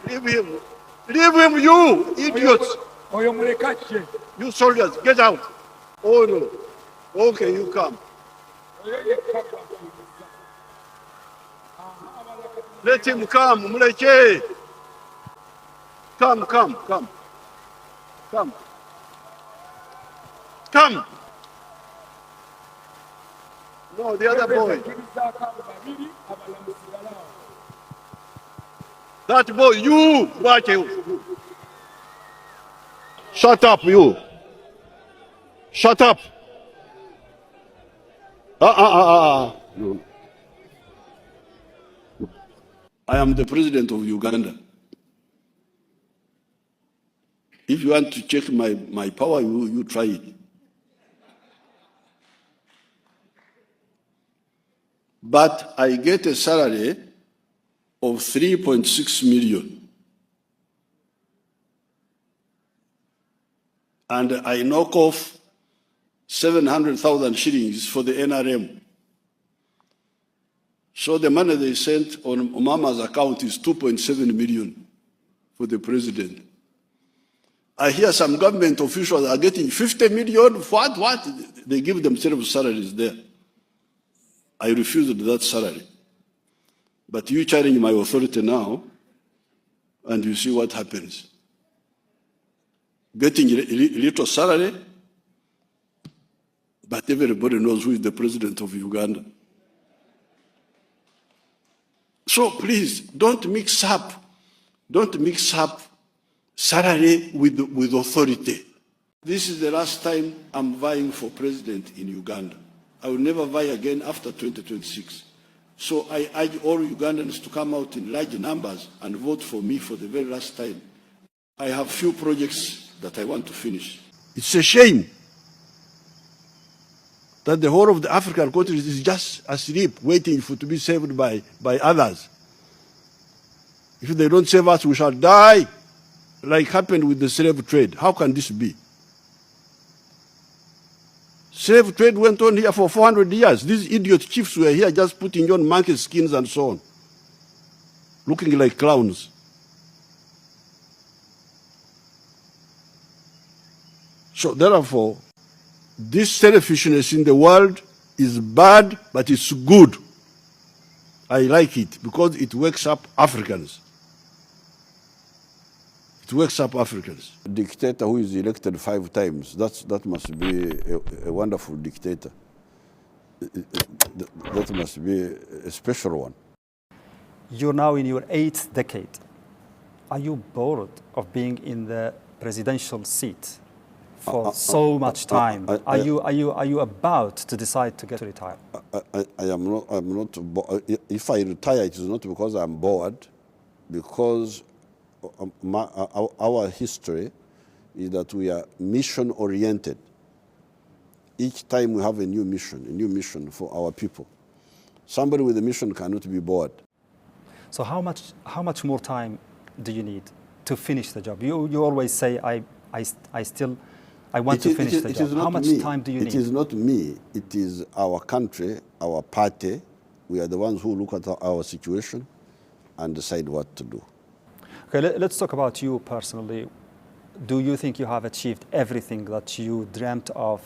Leave him. Leave him, you idiots. You soldiers, get out. Oh no. Okay, you come. Let him come, Muleke. Come. Come. No, the other boy. That boy, you, watch you. Shut up, you. Shut up. No. I am the president of Uganda. If you want to check my power, you try it. But I get a salary of 3.6 million. And I knock off 700,000 shillings for the NRM. So the money they sent on Mama's account is 2.7 million for the president. I hear some government officials are getting 50 million. What? They give themselves salaries there. I refused that salary. But you challenge my authority now, and you see what happens. Getting a little salary, but everybody knows who is the president of Uganda. So please, don't mix up salary with authority. This is the last time I'm vying for president in Uganda. I will never vie again after 2026. So I urge all Ugandans to come out in large numbers and vote for me for the very last time. I have few projects that I want to finish. It's a shame that the whole of the African countries is just asleep, waiting to be saved by others. If they don't save us, we shall die, like happened with the slave trade. How can this be? Slave trade went on here for 400 years. These idiot chiefs were here just putting on monkey skins and so on, looking like clowns. So therefore, this selfishness in the world is bad, but it's good. I like it because it wakes up Africans. It wakes up Africans. A dictator who is elected 5 times, that must be a wonderful dictator. That must be a special one. You're now in your 8th decade. Are you bored of being in the presidential seat for so much time? Are you about to decide to get to retire? I'm not. If I retire, it is not because I'm bored, because our history is that we are mission-oriented. Each time we have a new mission for our people. Somebody with a mission cannot be bored. So how much more time do you need to finish the job? You always say, I want to finish the job. How much time do you need? It is not me. It is our country, our party. We are the ones who look at our situation and decide what to do. Okay, let's talk about you personally. Do you think you have achieved everything that you dreamt of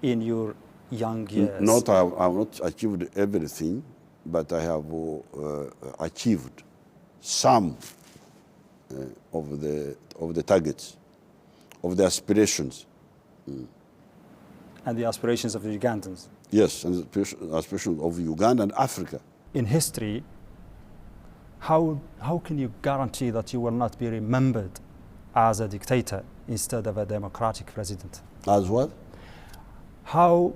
in your young years? I have not achieved everything, but I have achieved some of the targets, of the aspirations. And the aspirations of the Ugandans? Yes, and the aspirations of Uganda and Africa. In history, how can you guarantee that you will not be remembered as a dictator instead of a democratic president? As what? How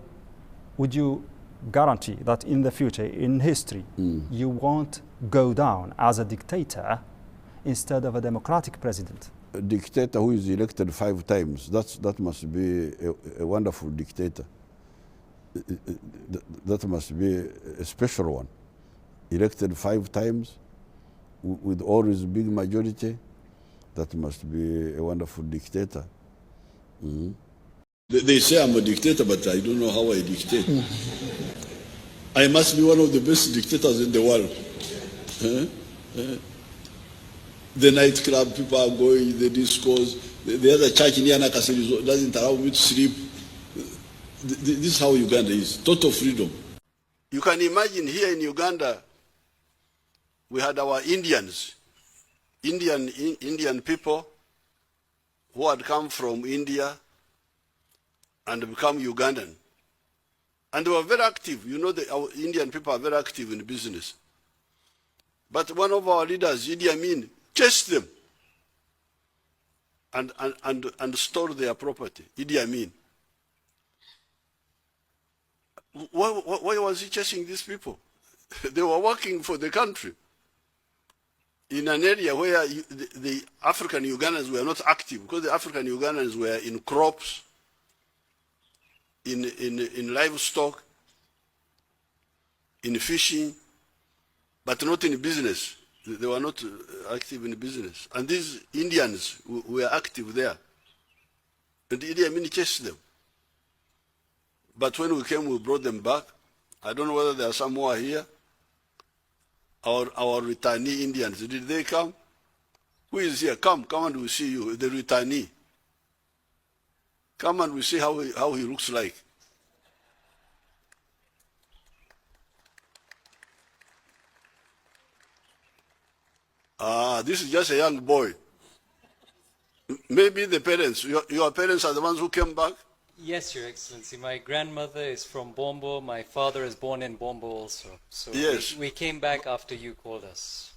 would you guarantee that in the future, in history, you won't go down as a dictator instead of a democratic president? A dictator who is elected 5 times, that must be a wonderful dictator. That must be a special one. Elected 5 times, with all his big majority, that must be a wonderful dictator. They say I'm a dictator, but I don't know how I dictate. I must be one of the best dictators in the world. The nightclub, people are going, the discos, the other church near Nakasiri doesn't allow me to sleep. This is how Uganda is, total freedom. You can imagine here in Uganda, we had our Indians, Indian people who had come from India and become Ugandan. And they were very active. You know, our Indian people are very active in business. But one of our leaders, Idi Amin, chased them and stole their property. Idi Amin. Why was he chasing these people? They were working for the country in an area where the African Ugandans were not active, because the African Ugandans were in crops, in livestock, in fishing, but not in business. They were not active in business. And these Indians were active there. And Idi Amin chased them. But when we came, we brought them back. I don't know whether there are some more here. Our returnee Indians, did they come? Who is here? Come and we'll see you, the returnee. Come and we'll see how he looks like. This is just a young boy. Maybe the parents, your parents are the ones who came back? Yes, Your Excellency. My grandmother is from Bombo. My father is born in Bombo also. So yes. we came back after you called us.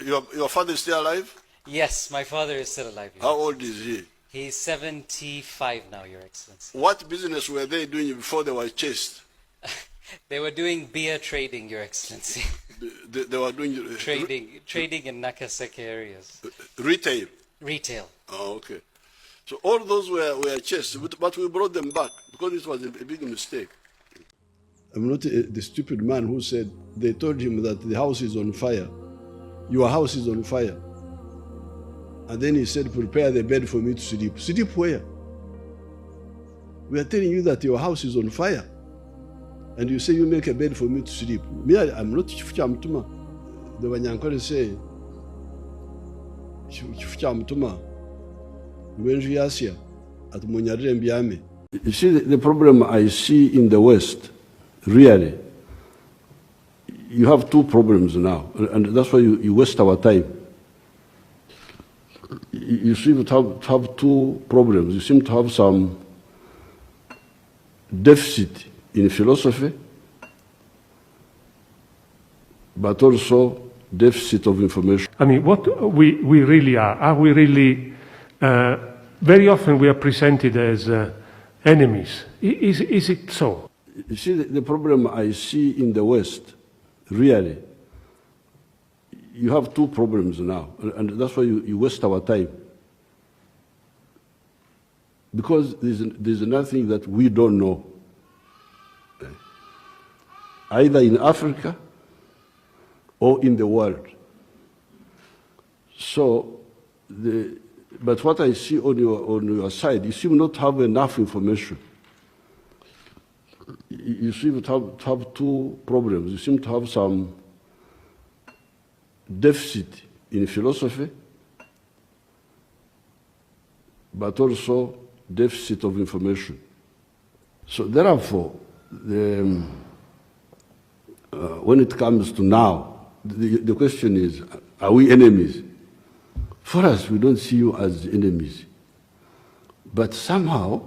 Your father is still alive? Yes, my father is still alive. How old is he? He's 75 now, Your Excellency. What business were they doing before they were chased? They were doing beer trading, Your Excellency. They were doing... Trading in Nakaseke areas. Retail? Retail. Oh, okay. So all those were chased, but we brought them back because it was a big mistake. I'm not the stupid man who said they told him that the house is on fire. Your house is on fire. And then he said, prepare the bed for me to sleep. Sleep where? We are telling you that your house is on fire. And you say you make a bed for me to sleep. Me, I'm not Chifucha Mutuma. The Wanyankore say, Chifucha Mutuma. You see, the problem I see in the West, really, you have two problems now, and that's why you waste our time. You seem to have two problems. You seem to have some deficit in philosophy, but also deficit of information. I mean, what we really are we really... very often we are presented as enemies. Is it so? You see, the problem I see in the West, really, you have two problems now, and that's why you waste our time. Because there's nothing that we don't know, either in Africa or in the world. So, but what I see on your side, you seem not to have enough information. You seem to have two problems. You seem to have some deficit in philosophy, but also deficit of information. So therefore, when it comes to now, the question is, are we enemies? For us, we don't see you as enemies. But somehow,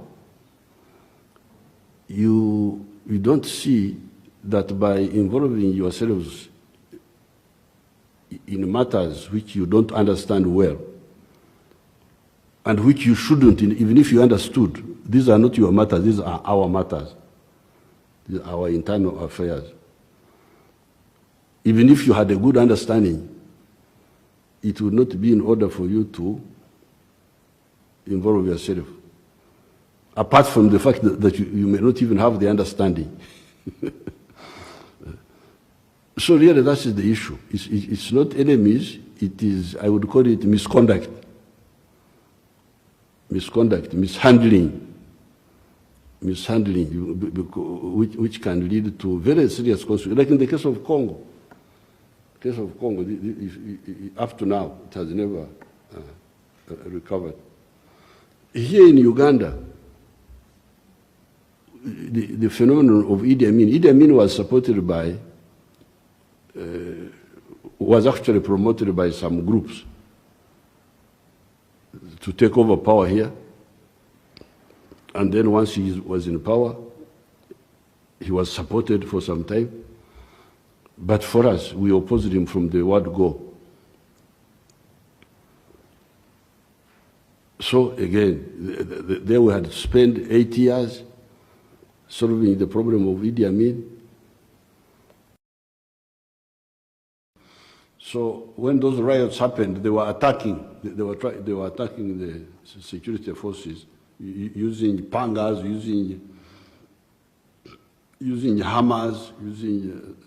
you don't see that by involving yourselves in matters which you don't understand well, and which you shouldn't, even if you understood, these are not your matters, these are our matters. These are our internal affairs. Even if you had a good understanding, it would not be in order for you to involve yourself. Apart from the fact that you may not even have the understanding. So really that's the issue. It's not enemies, it is, I would call it misconduct. Misconduct, mishandling, which can lead to very serious consequences. Like in the case of Congo. case of Congo, up to now, it has never recovered. Here in Uganda, the phenomenon of Idi Amin was supported by, was actually promoted by some groups to take over power here. And then once he was in power, he was supported for some time. But for us, we opposed him from the word go. So again, there we had spent 8 years solving the problem of Idi Amin. So when those riots happened, they were attacking. They were attacking the security forces using pangas, using hammers,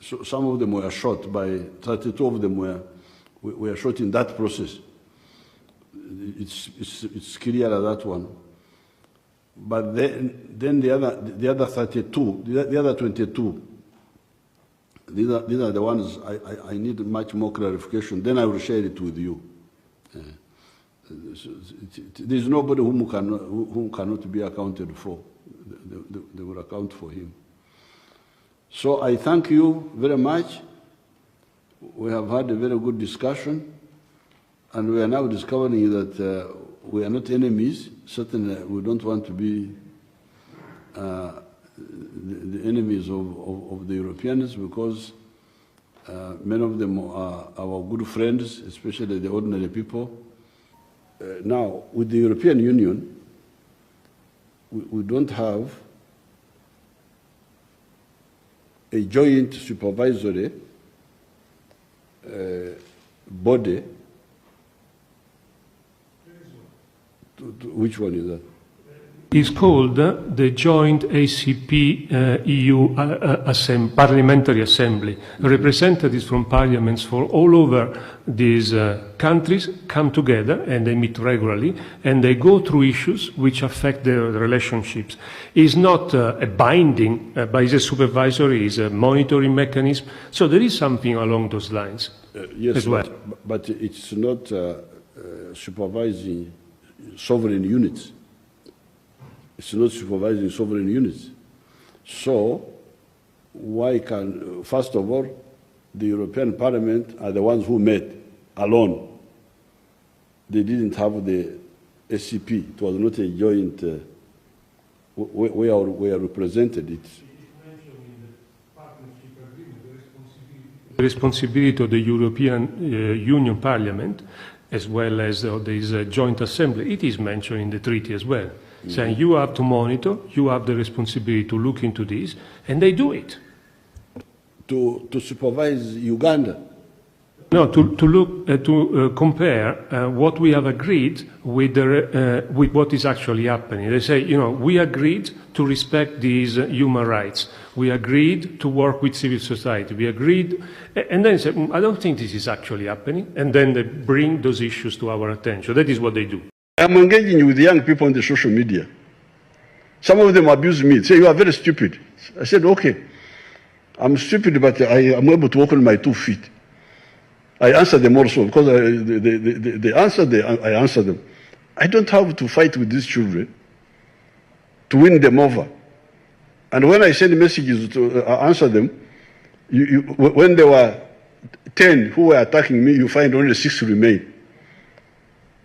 so some of them were shot. By 32 of them were shot in that process. It's clear that one. But then the other 32, the other 22, these are the ones I need much more clarification. Then I will share it with you. There's nobody whom cannot be accounted for. They will account for him. So I thank you very much. We have had a very good discussion, and we are now discovering that we are not enemies. Certainly, we don't want to be the enemies of the Europeans, because many of them are our good friends, especially the ordinary people. Now, with the European Union, we don't have a joint supervisory body. Which one is that? It's called the Joint ACP-EU Parliamentary Assembly. Representatives from parliaments from all over these countries come together and they meet regularly and they go through issues which affect their relationships. It's not a binding, but it's a supervisory, it's a monitoring mechanism. So there is something along those lines yes, as well. But it's not supervising sovereign units. It's not supervising sovereign units. So why can, first of all, the European Parliament are the ones who met alone. They didn't have the SCP. It was not a joint, we are represented. It's mentioned in the partnership agreement, the responsibility of the European Union Parliament, as well as this joint assembly. It is mentioned in the treaty as well. Saying you have to monitor, you have the responsibility to look into this, and they do it. To supervise Uganda? No, to compare what we have agreed with what is actually happening. They say, we agreed to respect these human rights. We agreed to work with civil society. We agreed, and then say, I don't think this is actually happening. And then they bring those issues to our attention. That is what they do. I'm engaging with young people on the social media. Some of them abuse me, say, you are very stupid. I said, okay, I'm stupid, but I am able to walk on my 2 feet. I answer them also, because they answer, I answer them. I don't have to fight with these children to win them over. And when I send messages to answer them, when there were 10 who were attacking me, you find only 6 remain.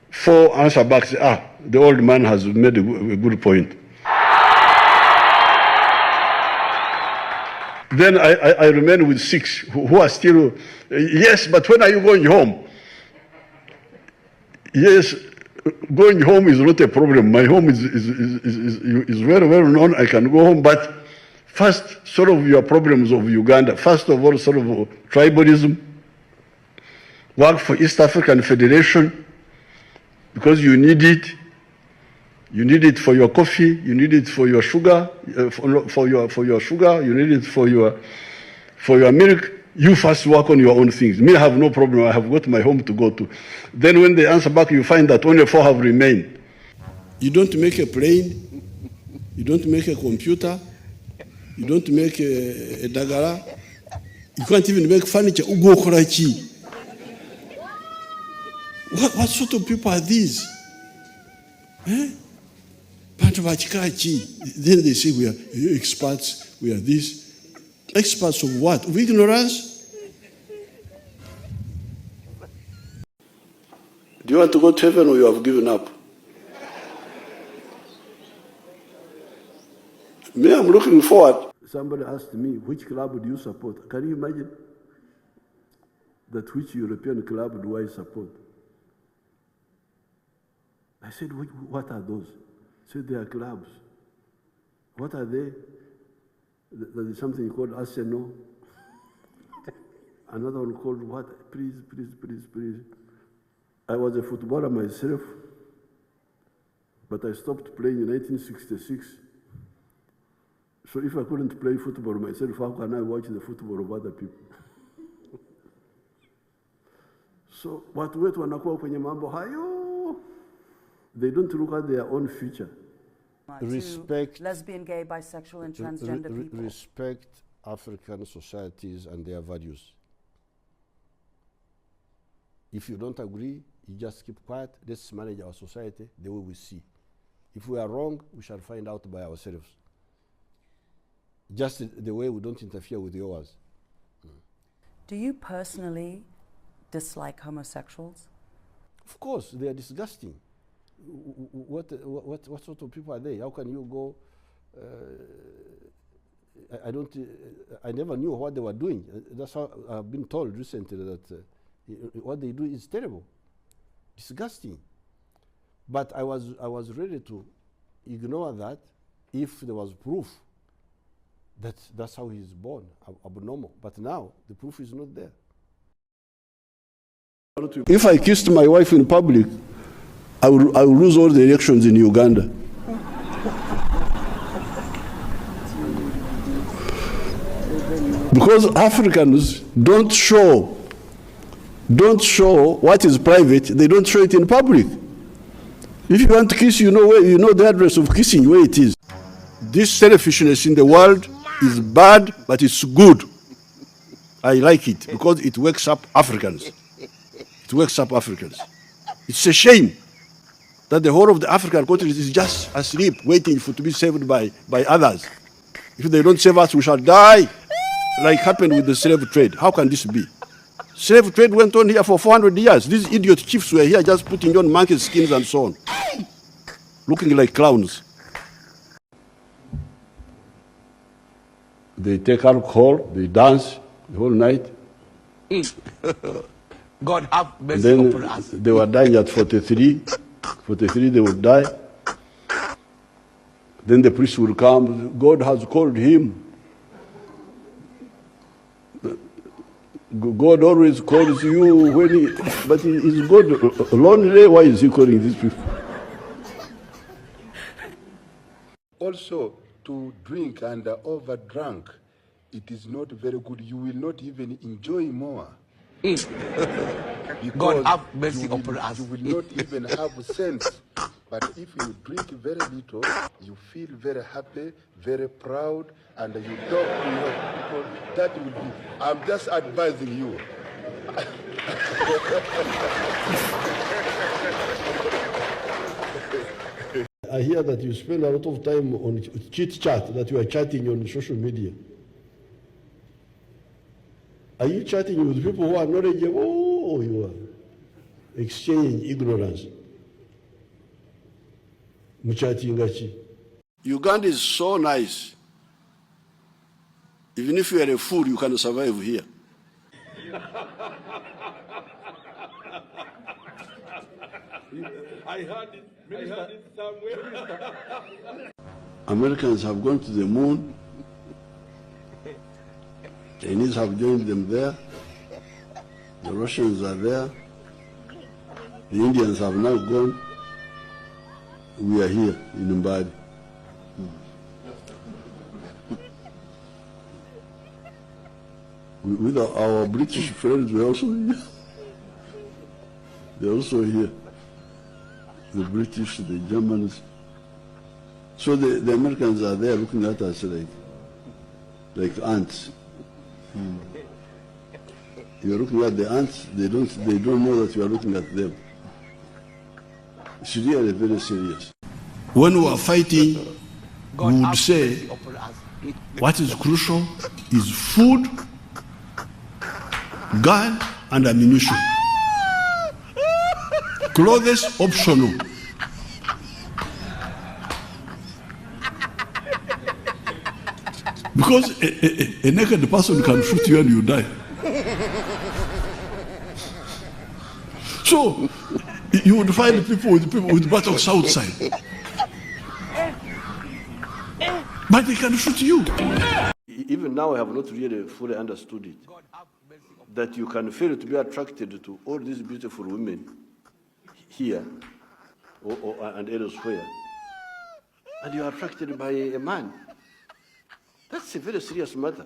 4 answer back, say, the old man has made a good point. Then I remain with 6 who are still, yes, but when are you going home? Yes, going home is not a problem. My home is very well known. I can go home, but first solve your problems of Uganda. First of all, solve tribalism. Work for East African Federation, because you need it. You need it for your coffee. You need it for your sugar. For your sugar. You need it for your milk. You first work on your own things. Me, I have no problem. I have got my home to go to. Then when they answer back, you find that only 4 have remained. You don't make a plane. You don't make a computer. You don't make a dagara. You can't even make furniture. Ugo korachi. What sort of people are these? Eh? Then they say we are experts, we are this. Experts of what? Of ignorance? Do you want to go to heaven or you have given up? Me, I'm looking forward. Somebody asked me, which club do you support? Can you imagine? That which European club do I support? I said, what are those? He said, they are clubs. What are they? There is something called Arsenal. Another one called what? Please. I was a footballer myself, but I stopped playing in 1966. So if I couldn't play football myself, how can I watch the football of other people? So watu wetu wanakuwa kwenye mambo hayo. They don't look at their own future. Respect lesbian, gay, bisexual, and transgender people. Respect African societies and their values. If you don't agree, you just keep quiet. Let's manage our society the way we see. If we are wrong, we shall find out by ourselves. Just the way we don't interfere with yours. Do you personally dislike homosexuals? Of course, they are disgusting. What sort of people are they? How can you go? I never knew what they were doing. That's how I've been told recently that what they do is terrible, disgusting. But I was ready to ignore that if there was proof that that's how he's born, abnormal. But now the proof is not there. If I kissed my wife in public, I will lose all the elections in Uganda. Because Africans don't show what is private, they don't show it in public. If you want to kiss, you know the address of kissing, where it is. This selfishness in the world is bad, but it's good. I like it because it wakes up Africans. It wakes up Africans. It's a shame that the whole of the African countries is just asleep, waiting to be saved by others. If they don't save us, we shall die, like happened with the slave trade. How can this be? Slave trade went on here for 400 years. These idiot chiefs were here just putting on monkey skins and so on, looking like clowns. They take alcohol, they dance the whole night. God have mercy upon us. They were dying at 43. 43 they would die. Then the priest will come. God has called him. God always calls you when but is God lonely? Why is he calling these people? Also, to drink and overdrunk, it is not very good. You will not even enjoy more. God have mercy upon us. You will not even have sense. But if you drink very little, you feel very happy, very proud, and you talk to your people. That will be. I'm just advising you. I hear that you spend a lot of time on chit chat, that you are chatting on social media. Are you chatting with people who are knowledgeable, or you are exchanging ignorance? Uganda is so nice. Even if you are a fool, you can survive here. I heard it somewhere. Americans have gone to the moon. Chinese have joined them there. The Russians are there. The Indians have now gone. We are here in Mbadi. With our British friends, we're also here. They're also here. The British, the Germans. So the Americans are there looking at us like ants. You're looking at the ants, they don't know that you are looking at them. It's really very serious. When we are fighting, we would say what is crucial is food, gun, and ammunition. Clothes optional. Because a naked person can shoot you and you die. So you would find people with buttocks outside. But they can shoot you. Even now I have not really fully understood it. That you can fail to be attracted to all these beautiful women here and elsewhere. And you are attracted by a man. That's a very serious matter.